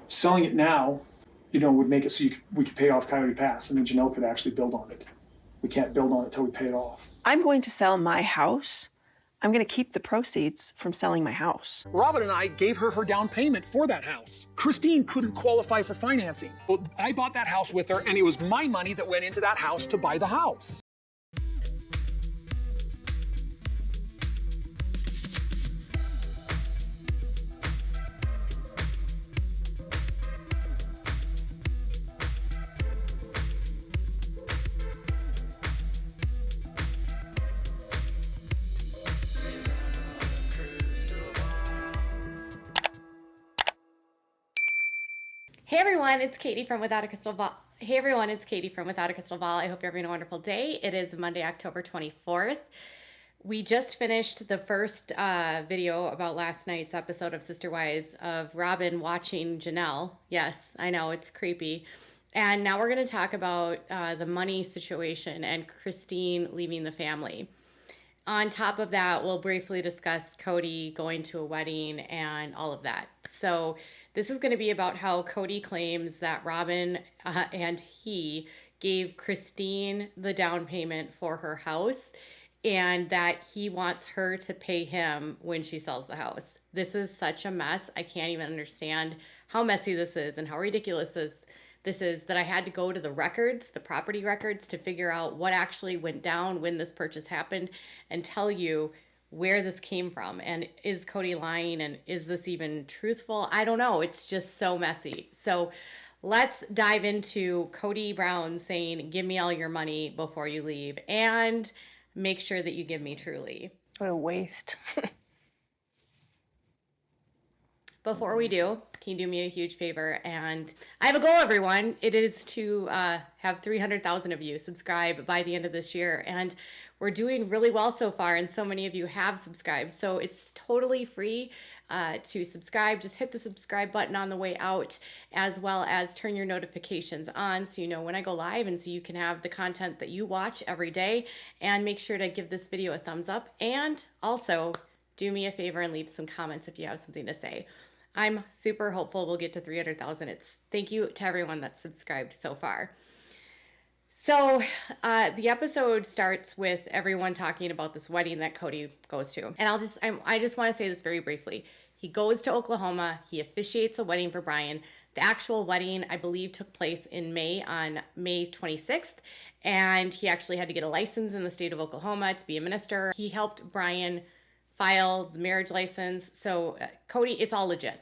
Selling it now, would make it so we could pay off Coyote Pass, and then Janelle could actually build on it. We can't build on it until we pay it off. I'm going to sell my house. I'm going to keep the proceeds from selling my house. Robyn and I gave her down payment for that house. Christine couldn't qualify for financing. But I bought that house with her, and it was my money that went into that house to buy the house. Hey everyone, it's Katie from Without a Crystal Ball. Hey everyone, it's Katie from Without a Crystal Ball. I hope you're having a wonderful day. It is Monday, October 24th. We just finished the first video about last night's episode of Sister Wives of Robyn watching Janelle. Yes, I know, it's creepy. And now we're going to talk about the money situation and Christine leaving the family. On top of that, we'll briefly discuss Cody going to a wedding and all of that. So this is going to be about how Cody claims that Robyn and he gave Christine the down payment for her house and that he wants her to pay him when she sells the house. This is such a mess. I can't even understand how messy this is and how ridiculous this is that I had to go to the records, the property records, to figure out what actually went down when this purchase happened and tell you where this came from. And is Cody lying? And is this even truthful? I don't know. It's just so messy. So let's dive into Kody Brown saying, give me all your money before you leave and make sure that you give me truly. What a waste. Before we do, can you do me a huge favor? And I have a goal, everyone. It is to have 300,000 of you subscribe by the end of this year. And we're doing really well so far, and so many of you have subscribed. So it's totally free to subscribe. Just hit the subscribe button on the way out, as well as turn your notifications on so you know when I go live and so you can have the content that you watch every day. And make sure to give this video a thumbs up. And also, do me a favor and leave some comments if you have something to say. I'm super hopeful we'll get to 300,000. Thank you to everyone that's subscribed so far. So the episode starts with everyone talking about this wedding that Cody goes to. And I just want to say this very briefly. He goes to Oklahoma. He officiates a wedding for Brian. The actual wedding, I believe, took place in May, on May 26th. And he actually had to get a license in the state of Oklahoma to be a minister. He helped Brian file the marriage license. So Cody, it's all legit.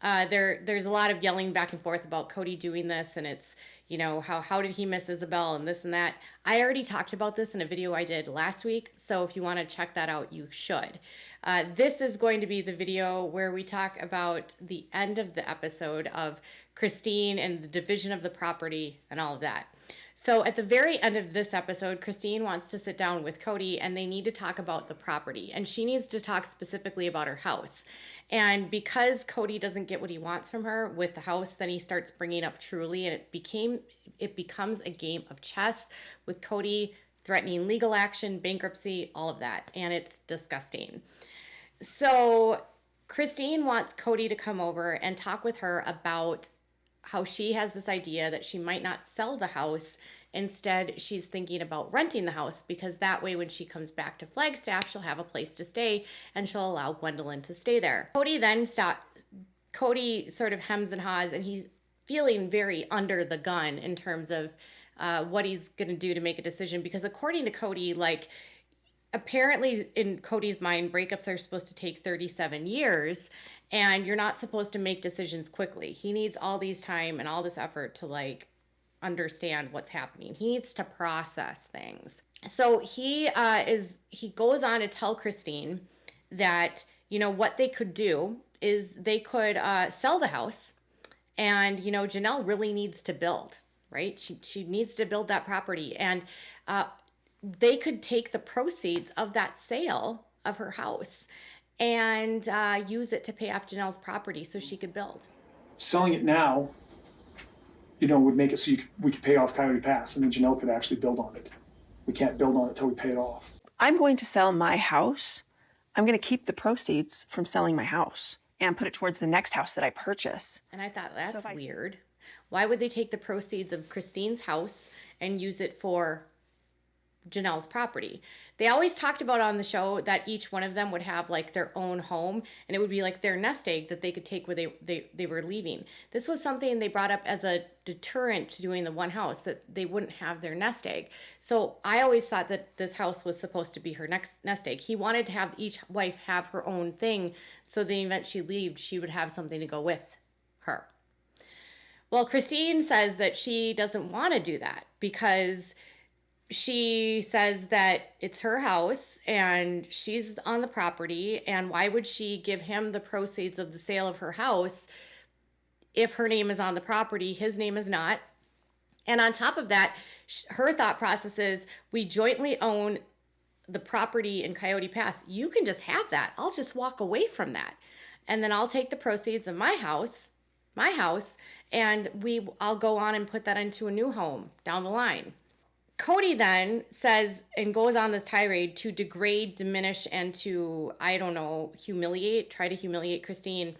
There's a lot of yelling back and forth about Cody doing this, and it's, how did he miss Isabel and this and that. I already talked about this in a video I did last week, so if you want to check that out, you should. This is going to be the video where we talk about the end of the episode of Christine and the division of the property and all of that. So at the very end of this episode, Christine wants to sit down with Cody and they need to talk about the property. And she needs to talk specifically about her house. And because Cody doesn't get what he wants from her with the house, then he starts bringing up Truly, and it becomes a game of chess with Cody threatening legal action, bankruptcy, all of that. And it's disgusting. So Christine wants Cody to come over and talk with her about how she has this idea that she might not sell the house. Instead, she's thinking about renting the house because that way when she comes back to Flagstaff, she'll have a place to stay and she'll allow Gwendolyn to stay there. Cody sort of hems and haws, and he's feeling very under the gun in terms of what he's going to do to make a decision, because according to Cody, apparently in Cody's mind, breakups are supposed to take 37 years and you're not supposed to make decisions quickly. He needs all these time and all this effort to understand what's happening. He needs to process things. So he goes on to tell Christine that, what they could do is they could sell the house, and, Janelle really needs to build, right? She needs to build that property, and they could take the proceeds of that sale of her house and use it to pay off Janelle's property so she could build. Selling it now, would make it so we could pay off Coyote Pass, and then Janelle could actually build on it. We can't build on it until we pay it off. I'm going to sell my house. I'm going to keep the proceeds from selling my house. and put it towards the next house that I purchase. And I thought, that's if I- weird. Why would they take the proceeds of Christine's house and use it for Janelle's property? They always talked about on the show that each one of them would have like their own home, and it would be like their nest egg that they could take where they were leaving. This was something they brought up as a deterrent to doing the one house, that they wouldn't have their nest egg. So I always thought that this house was supposed to be her next nest egg. He wanted to have each wife have her own thing, so the event she leaved, she would have something to go with her. Well, Christine says that she doesn't want to do that because she says that it's her house and she's on the property, and why would she give him the proceeds of the sale of her house if her name is on the property, his name is not? And on top of that, her thought process is, we jointly own the property in Coyote Pass. You can just have that. I'll just walk away from that. And then I'll take the proceeds of my house, and I'll go on and put that into a new home down the line. Kody then says and goes on this tirade to degrade, diminish, and to, I don't know, try to humiliate Christine.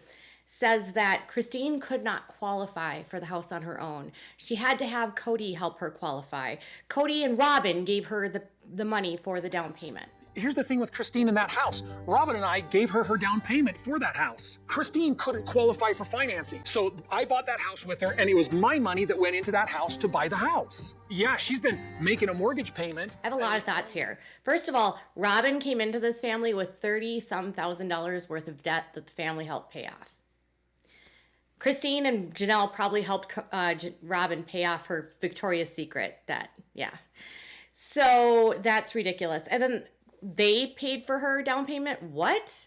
Says that Christine could not qualify for the house on her own. She had to have Kody help her qualify. Kody and Robyn gave her the money for the down payment. Here's the thing with Christine in that house. Robyn and I gave her down payment for that house. Christine couldn't qualify for financing, so I bought that house with her, and it was my money that went into that house to buy the house. Yeah, she's been making a mortgage payment. I have a lot of thoughts here. First of all, Robyn came into this family with $30-some thousand worth of debt that the family helped pay off. Christine and Janelle probably helped Robyn pay off her Victoria's Secret debt. Yeah. So that's ridiculous. And then they paid for her down payment? What?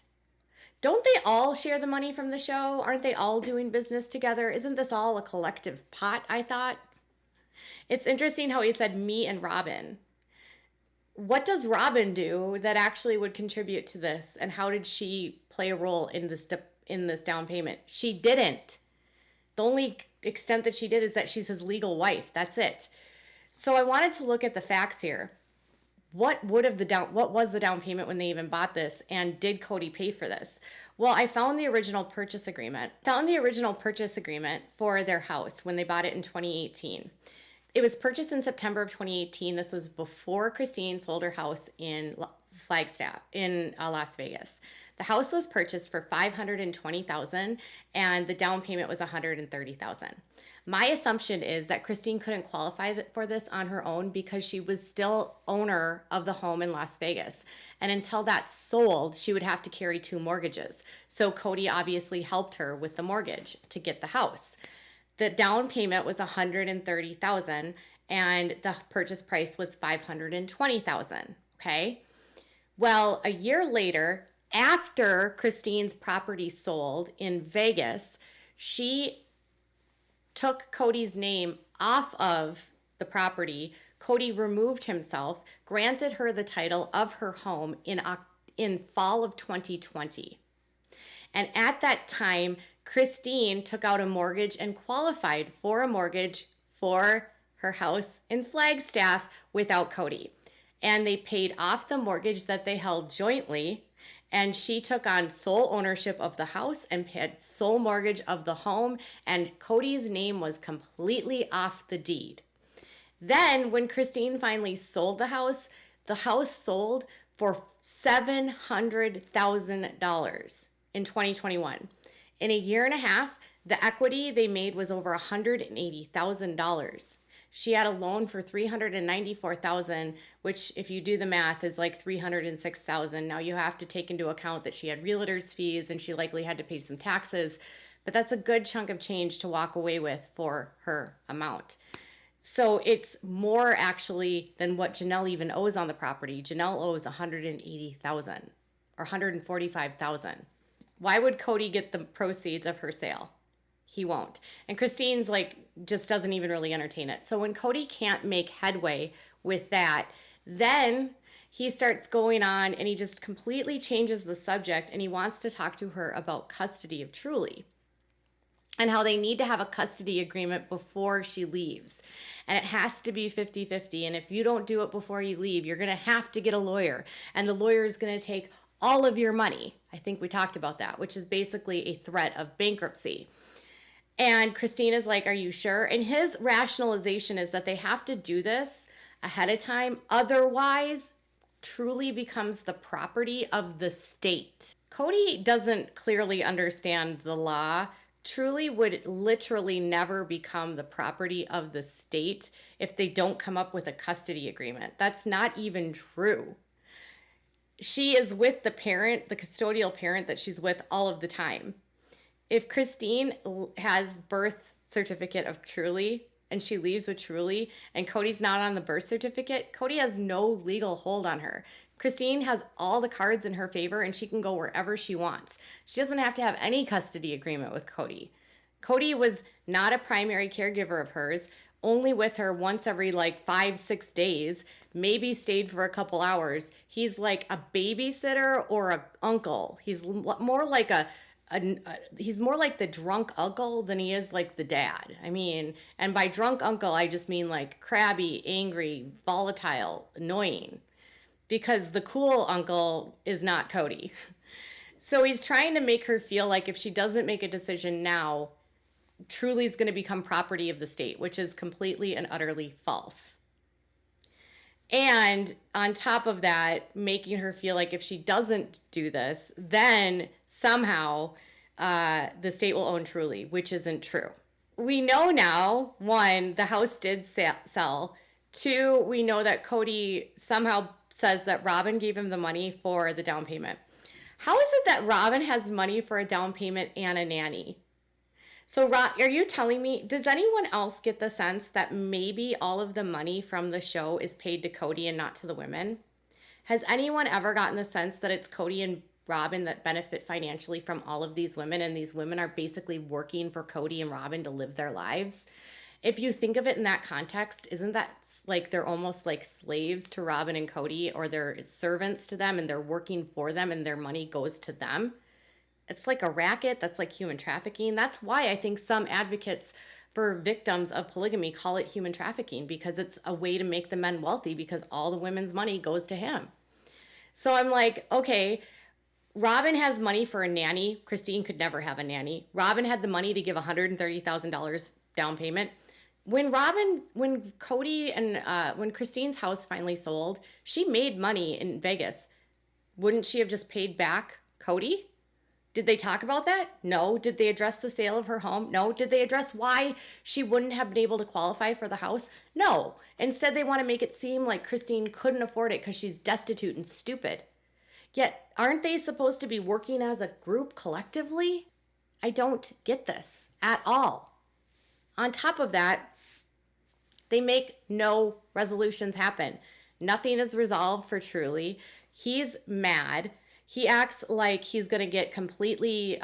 Don't they all share the money from the show? Aren't they all doing business together? Isn't this all a collective pot, I thought? It's interesting how he said me and Robyn. What does Robyn do that actually would contribute to this? And how did she play a role in this down payment? She didn't. The only extent that she did is that she's his legal wife. That's it. So I wanted to look at the facts here. What was the down payment when they even bought this, and did Kody pay for this? Well, I found the original purchase agreement. For their house when they bought it in 2018. It was purchased in September of 2018. This was before Christine sold her house in Flagstaff in Las Vegas. The house was purchased for $520,000 and the down payment was $130,000. My assumption is that Christine couldn't qualify for this on her own because she was still owner of the home in Las Vegas. And until that sold, she would have to carry 2 mortgages. So Kody obviously helped her with the mortgage to get the house. The down payment was $130,000 and the purchase price was $520,000. Okay. Well, a year later, after Christine's property sold in Vegas, she took Kody's name off of the property. Kody removed himself, granted her the title of her home in fall of 2020. And at that time, Christine took out a mortgage and qualified for a mortgage for her house in Flagstaff without Kody. And they paid off the mortgage that they held jointly, and she took on sole ownership of the house and had sole mortgage of the home, and Kody's name was completely off the deed. Then when Christine finally sold the house sold for $700,000 in 2021. In a year and a half, the equity they made was over $180,000. She had a loan for $394,000, which if you do the math is like $306,000. Now you have to take into account that she had realtor's fees and she likely had to pay some taxes, but that's a good chunk of change to walk away with for her amount. So it's more actually than what Janelle even owes on the property. Janelle owes $180,000 or $145,000. Why would Kody get the proceeds of her sale? He won't. And Christine's just doesn't even really entertain it. So when Kody can't make headway with that, then he starts going on and he just completely changes the subject and he wants to talk to her about custody of Truly and how they need to have a custody agreement before she leaves. And it has to be 50-50. And if you don't do it before you leave, you're going to have to get a lawyer. And the lawyer is going to take all of your money. I think we talked about that, which is basically a threat of bankruptcy. And Christine is like, are you sure? And his rationalization is that they have to do this ahead of time. Otherwise, Truly becomes the property of the state. Kody doesn't clearly understand the law. Truly would literally never become the property of the state if they don't come up with a custody agreement. That's not even true. She is with the parent, the custodial parent that she's with all of the time. If Christine has birth certificate of Truly and she leaves with Truly and Kody's not on the birth certificate, Kody has no legal hold on her. Christine has all the cards in her favor and she can go wherever she wants. She doesn't have to have any custody agreement with Kody. Kody was not a primary caregiver of hers, only with her once every like 5-6 days, maybe stayed for a couple hours. He's like a babysitter or an uncle. He's more like he's more like the drunk uncle than he is like the dad. I mean, and by drunk uncle, I just mean like crabby, angry, volatile, annoying, because the cool uncle is not Kody. So he's trying to make her feel like if she doesn't make a decision now, Truly is going to become property of the state, which is completely and utterly false. And on top of that, making her feel like if she doesn't do this, then somehow the state will own Truly, which isn't true. We know now, one, the house did sell. Two, we know that Kody somehow says that Robyn gave him the money for the down payment. How is it that Robyn has money for a down payment and a nanny? So are you telling me, does anyone else get the sense that maybe all of the money from the show is paid to Kody and not to the women? Has anyone ever gotten the sense that it's Kody and Robyn that benefit financially from all of these women, and these women are basically working for Kody and Robyn to live their lives? If you think of it in that context, isn't that like they're almost like slaves to Robyn and Kody, or they're servants to them and they're working for them and their money goes to them? It's like a racket. That's like human trafficking. That's why I think some advocates for victims of polygamy call it human trafficking, because it's a way to make the men wealthy because all the women's money goes to him. So I'm like, okay, Robyn has money for a nanny. Christine could never have a nanny. Robyn had the money to give $130,000 down payment. When Kody and when Christine's house finally sold, she made money in Vegas. Wouldn't she have just paid back Kody? Did they talk about that? No. Did they address the sale of her home? No. Did they address why she wouldn't have been able to qualify for the house? No. Instead, they want to make it seem like Christine couldn't afford it because she's destitute and stupid. Yet, aren't they supposed to be working as a group collectively? I don't get this at all. On top of that, they make no resolutions happen. Nothing is resolved for Truly. He's mad. He acts like he's going to get completely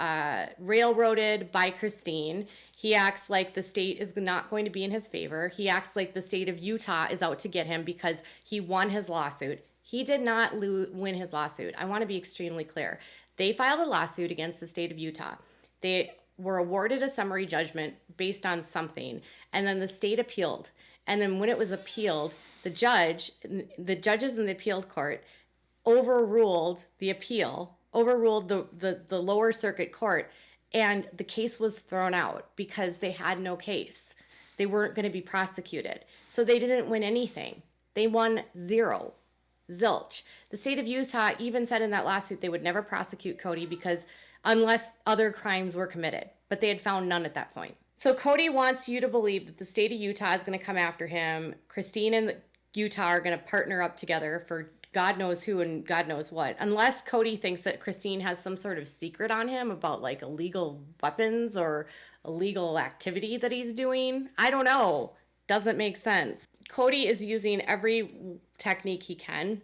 railroaded by Christine. He acts like the state is not going to be in his favor. He acts like the state of Utah is out to get him because he won his lawsuit. He did not win his lawsuit. I want to be extremely clear. They filed a lawsuit against the state of Utah. They were awarded a summary judgment based on something, and then the state appealed. And then when it was appealed, the judges in the appeal court overruled the appeal, overruled the lower circuit court, and the case was thrown out because they had no case. They weren't going to be prosecuted. So they didn't win anything. They won zero. Zilch. The state of Utah even said in that lawsuit they would never prosecute Kody because unless other crimes were committed, but they had found none at that point. So Kody wants you to believe that the state of Utah is going to come after him. Christine and Utah are going to partner up together for God knows who and God knows what. Unless Kody thinks that Christine has some sort of secret on him about like illegal weapons or illegal activity that he's doing. I don't know. Doesn't make sense. Kody is using every technique he can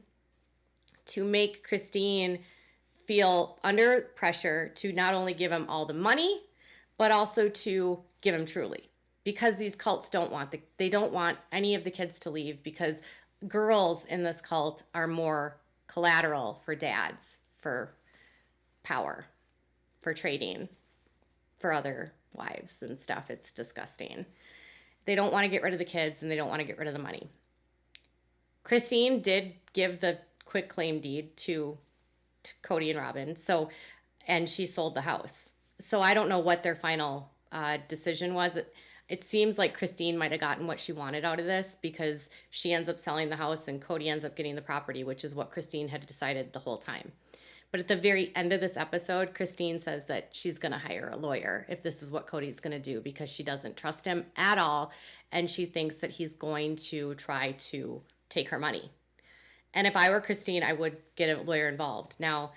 to make Christine feel under pressure to not only give him all the money, but also to give him Truly. Because these cults don't want any of the kids to leave, because girls in this cult are more collateral for dads, for power, for trading, for other wives and stuff. It's disgusting. They don't want to get rid of the kids and they don't want to get rid of the money. Christine did give the quitclaim deed to Cody and Robyn. So, and she sold the house. So I don't know what their final decision was. It seems like Christine might have gotten what she wanted out of this because she ends up selling the house and Cody ends up getting the property, which is what Christine had decided the whole time. But at the very end of this episode, Christine says that she's going to hire a lawyer if this is what Cody's going to do because she doesn't trust him at all. And she thinks that he's going to try to take her money. And if I were Christine, I would get a lawyer involved. Now,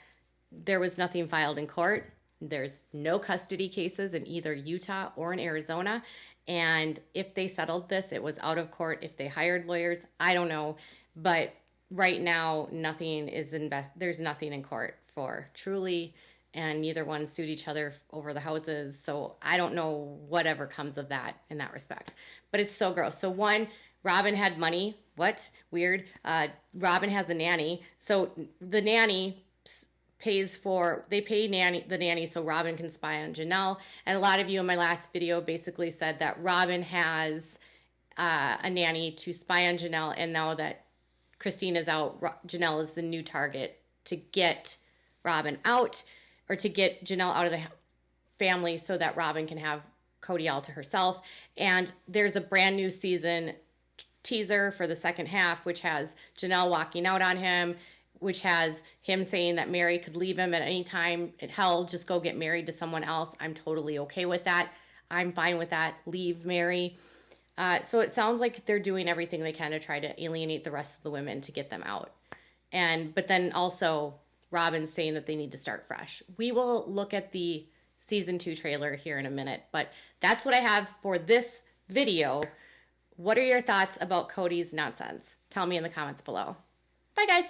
there was nothing filed in court. There's no custody cases in either Utah or in Arizona. And if they settled this, it was out of court. If they hired lawyers, I don't know. But right now, there's nothing in court for Truly, and neither one sued each other over the houses. So I don't know whatever comes of that in that respect. But it's so gross. So one, Robyn had money. What? Weird. Robyn has a nanny. So the nanny pay the nanny so Robyn can spy on Janelle. And a lot of you in my last video basically said that Robyn has a nanny to spy on Janelle, and now that Christine is out, Janelle is the new target to get Robyn out, or to get Janelle out of the family so that Robyn can have Cody all to herself. And there's a brand new season teaser for the second half, which has Janelle walking out on him, which has him saying that Mary could leave him at any time. Hell, just go get married to someone else. I'm totally okay with that. I'm fine with that. Leave Mary. So it sounds like they're doing everything they can to try to alienate the rest of the women to get them out. But then also Robyn's saying that they need to start fresh. We will look at the season 2 trailer here in a minute, but that's what I have for this video. What are your thoughts about Cody's nonsense? Tell me in the comments below. Bye, guys.